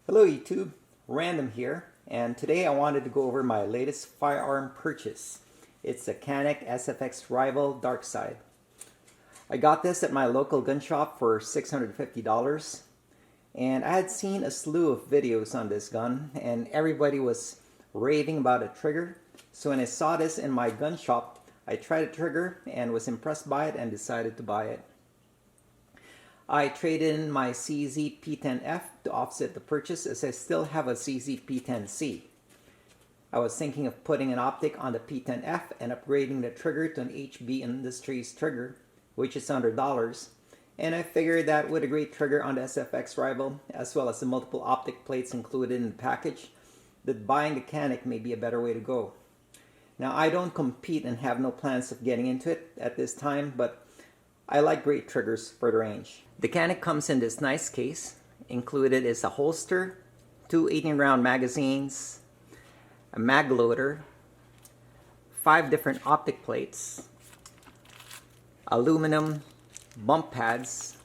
Hello YouTube, Random here, and today I wanted to go over my latest firearm purchase. It's a Canik SFX Rival Dark Side. I got this at my local gun shop for $650, and I had seen a slew of videos on this gun, and everybody was raving about a trigger. So when I saw this in my gun shop, I tried a trigger and was impressed by it and decided to buy it. I traded in my CZ P10F to offset the purchase as I still have a CZ P10C. I was thinking of putting an optic on the P10F and upgrading the trigger to an HB Industries trigger, which is $100, and I figured that with a great trigger on the SFX Rival, as well as the multiple optic plates included in the package, that buying the Canik may be a better way to go. Now, I don't compete and have no plans of getting into it at this time, but I like great triggers for the range. The Canik comes in this nice case. Included is a holster, two 18-round magazines, a mag loader, 5 different optic plates, aluminum bump pads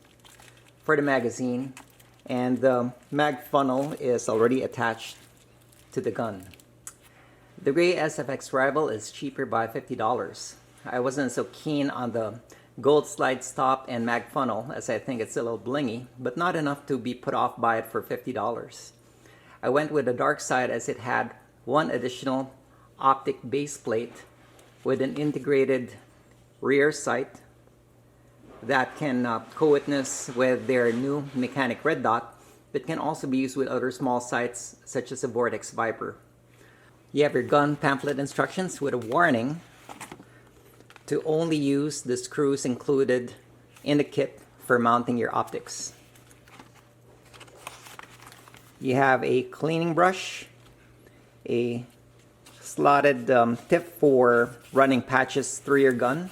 for the magazine, and the mag funnel is already attached to the gun. The gray SFX Rival is cheaper by $50. I wasn't so keen on the gold slide stop and mag funnel as I think it's a little blingy, but not enough to be put off by it for $50. I went with the dark side as it had one additional optic base plate with an integrated rear sight that can co-witness with their new mechanic red dot, but can also be used with other small sights such as a Vortex Viper. You have your gun pamphlet instructions with a warning to only use the screws included in the kit for mounting your optics. You have a cleaning brush, a slotted tip for running patches through your gun,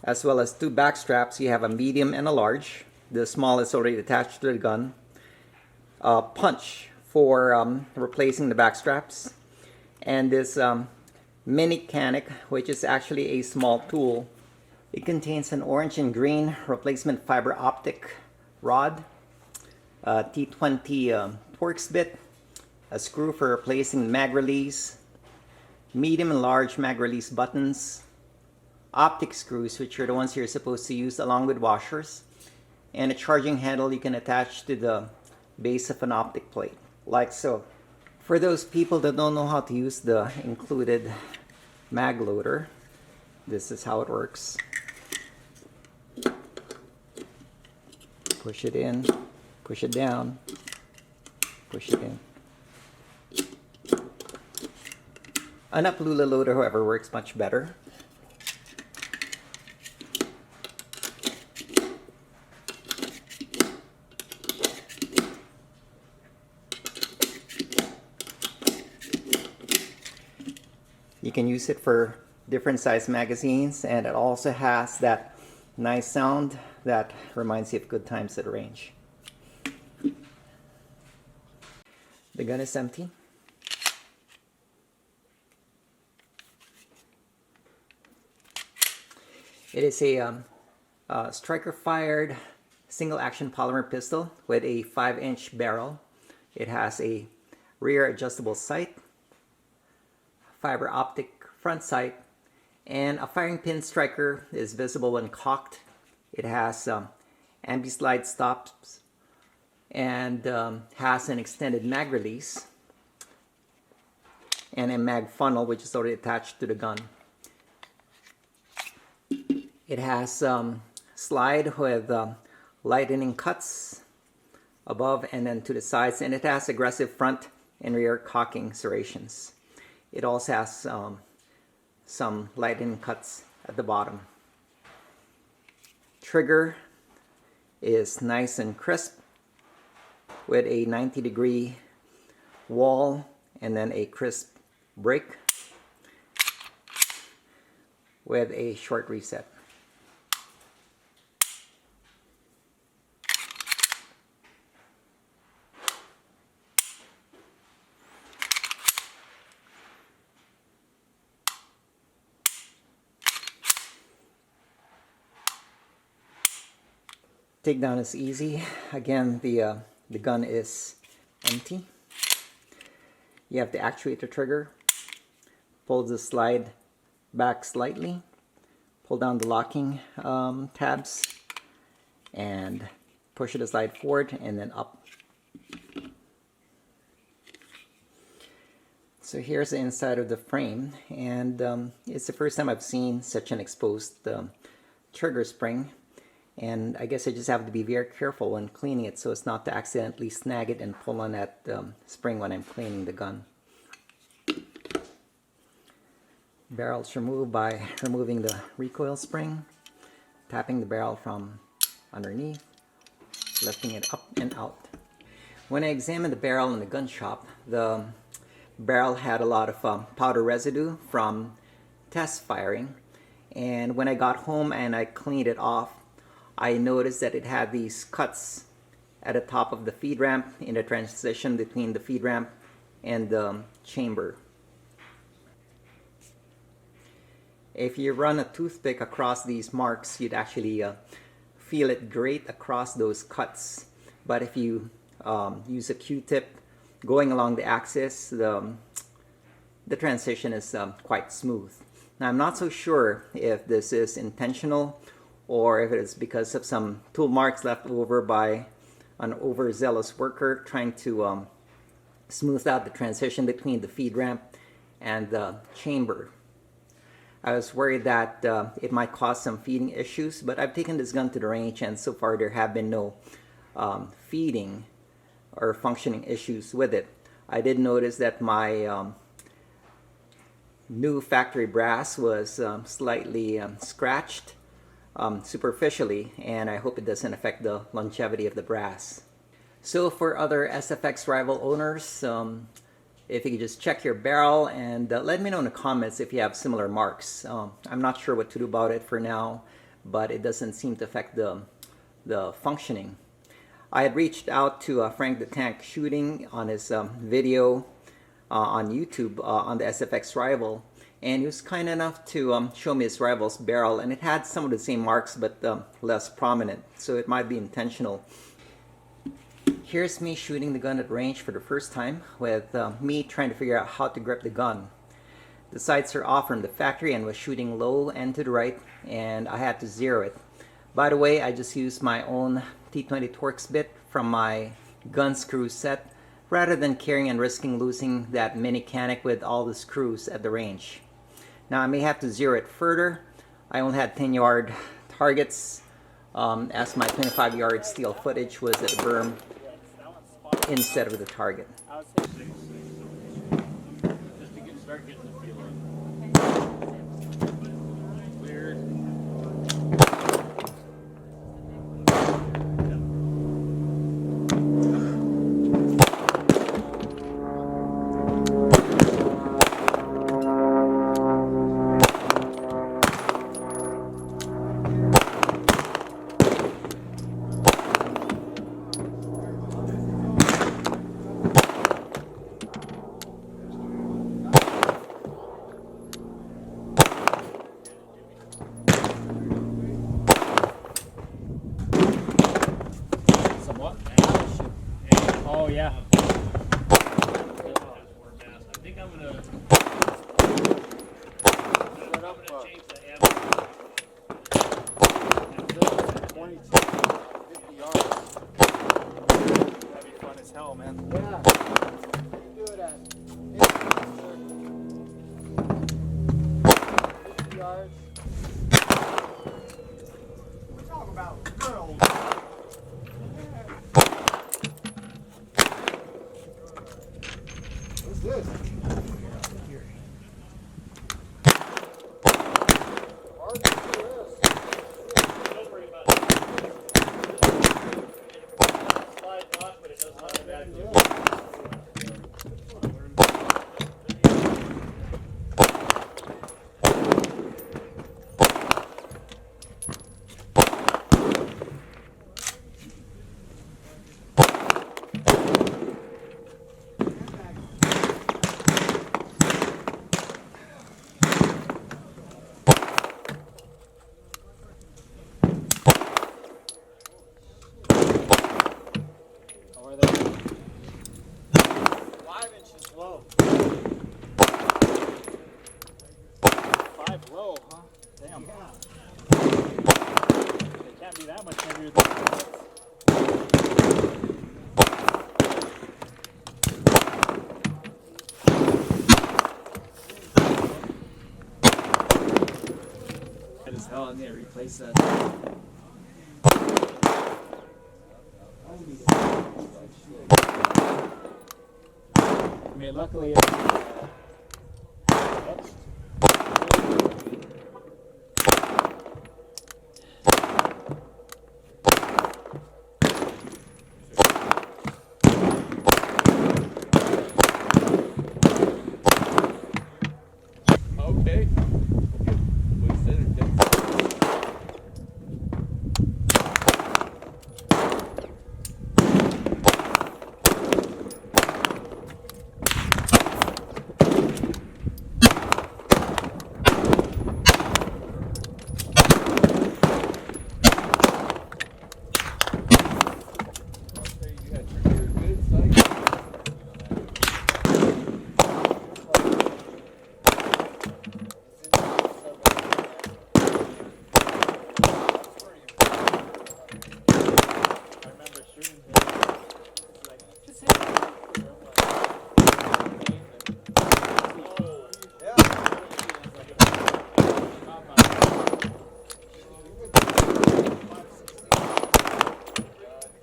as well as 2 back straps. You have a medium and a large. The small is already attached to the gun. A punch for replacing the back straps, and this mini Canik, which is actually a small tool. It contains an orange and green replacement fiber optic rod, a T20 Torx bit, a screw for replacing the mag release, medium and large mag release buttons, optic screws, which are the ones you're supposed to use along with washers, and a charging handle you can attach to the base of an optic plate, like so. For those people that don't know how to use the included mag loader, this is how it works. Push it in, push it down, push it in. An Uplula loader, however, works much better. You can use it for different size magazines, and it also has that nice sound that reminds you of good times at the range. The gun is empty. It is a striker-fired single-action polymer pistol with a 5-inch barrel. It has a rear adjustable sight, fiber optic front sight, and a firing pin striker is visible when cocked. It has ambi-slide stops and has an extended mag release and a mag funnel, which is already attached to the gun. It has slide with lightning cuts above and then to the sides, and it has aggressive front and rear cocking serrations. It also has some lightning cuts at the bottom. Trigger is nice and crisp with a 90-degree wall and then a crisp break with a short reset. Takedown is easy. Again, the gun is empty. You have to actuate the trigger, pull the slide back slightly, pull down the locking tabs, and push the slide forward and then up. So here's the inside of the frame, and it's the first time I've seen such an exposed trigger spring, and I guess I just have to be very careful when cleaning it so as not to accidentally snag it and pull on that spring when I'm cleaning the gun. Barrel's removed by removing the recoil spring, tapping the barrel from underneath, lifting it up and out. When I examined the barrel in the gun shop, the barrel had a lot of powder residue from test firing, and when I got home and I cleaned it off, I noticed that it had these cuts at the top of the feed ramp in the transition between the feed ramp and the chamber. If you run a toothpick across these marks, you'd actually feel it grate across those cuts, but if you use a Q-tip going along the axis, the transition is quite smooth. Now, I'm not so sure if this is intentional or if it is because of some tool marks left over by an overzealous worker trying to smooth out the transition between the feed ramp and the chamber. I was worried that it might cause some feeding issues, but I've taken this gun to the range and so far there have been no feeding or functioning issues with it. I did notice that my new factory brass was slightly scratched superficially, and I hope it doesn't affect the longevity of the brass. So for other SFX Rival owners, if you could just check your barrel and let me know in the comments if you have similar marks. I'm not sure what to do about it for now, but it doesn't seem to affect the functioning. I had reached out to Frank the Tank Shooting on his video on YouTube on the SFX Rival, and he was kind enough to show me his Rival's barrel, and it had some of the same marks but less prominent, so it might be intentional. Here's me shooting the gun at range for the first time with me trying to figure out how to grip the gun. The sights are off from the factory and was shooting low and to the right, and I had to zero it. By the way, I just used my own T20 Torx bit from my gun screw set rather than carrying and risking losing that mini Canik with all the screws at the range. Now I may have to zero it further. I only had 10-yard targets as my 25-yard steel footage was at the berm instead of the target. Just to start getting the feel of it. Weird. Oh yeah. I think I'm gonna change the ammo. 22, 50 yards. That'd be fun as hell, man. Yeah. You do it at 50 yards. We're talking about girls. What's this? Don't worry about it. Slide lock, but it doesn't automatically. that much heavier than it is. Good as hell, I need to replace that. I mean, luckily it's Okay. We said it did. You had your good sight. I remember shooting him. He's like, just hit me.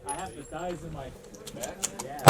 I have the thighs in my back. Yeah.